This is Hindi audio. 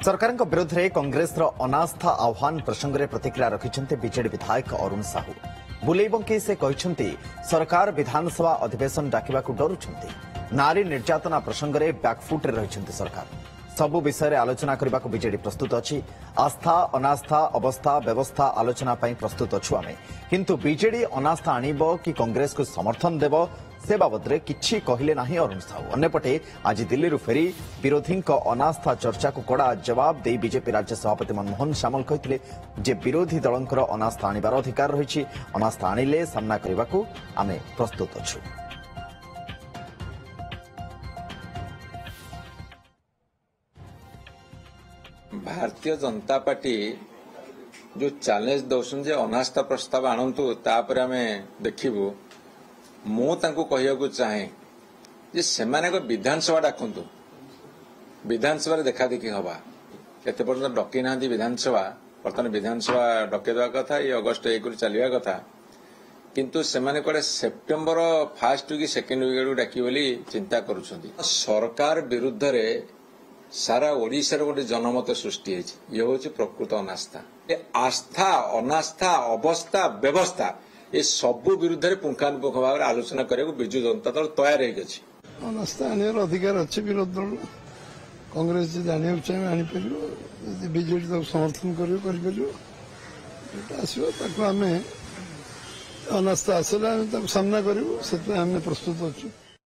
सरकार विरोध में कांग्रेस अनास्था आह्वान प्रसंग में प्रतिक्रिया रखिंट बीजेडी विधायक अरुण साहू बुलेई बंकी से कहते सरकार विधानसभा अधिवेशन डाकवा डरुंट नारी निर्यातना प्रसंग में बैकफुट्रे रही सरकार सबु विषय आलोचना करने को बीजेडी प्रस्तुत अच्छी आस्था अनास्था अवस्था व्यवस्था आलोचना प्रस्तुत अच्छु आम किंतु बीजेडी अनास्था आणब कि कांग्रेस को समर्थन देव से बाबद किछि कहले नाही अरुण साहू अन्यपटे आज दिल्ली फेरी विरोधी अनास्था चर्चा को कड़ा जवाब दे बीजेपी राज्य सभापति मनमोहन सामल कहते जे विरोधी दलंकर अनास्था आनिबार अधिकार रही अनास्था आनिले सामना करने को आम प्रस्तुत अच्छु। भारतीय जनता पार्टी जो चैलेंज दौसन जे अनास्था प्रस्ताव आणंतु तापर आमे देखिबु मु तांको कहियाकु चाहे जे सेमाने को विधानसभा डाकंतु विधानसभा रे देखा देखी हवा केते पर्यंत डकी नांदी विधानसभा वर्तमान विधानसभा डके दवा कथा ये अगस्त 1 रु चलिया कथा किंतु सेमाने कोडे सेप्टेम्बर फर्स्ट की सेकंड वीक डाकी बोली चिंता करूछंती सरकार विरुद्ध रे सारा ओडिशार गोटे जनमत सृष्टि ये हूँ प्रकृत अनास्था आस्था अनास्था अवस्था व्यवस्था ये सबू विरुद्ध में पुंखानुपुंख भाव में आलोचना करने को विजु जनता दल तैयार हो अनास्था आने अधिकार अच्छे विरोध दल कांग्रेस जाना चाहिए आनीपर बीजेडी समर्थन कर अनास्था आसला सामना करूँ से प्रस्तुत अच्छु।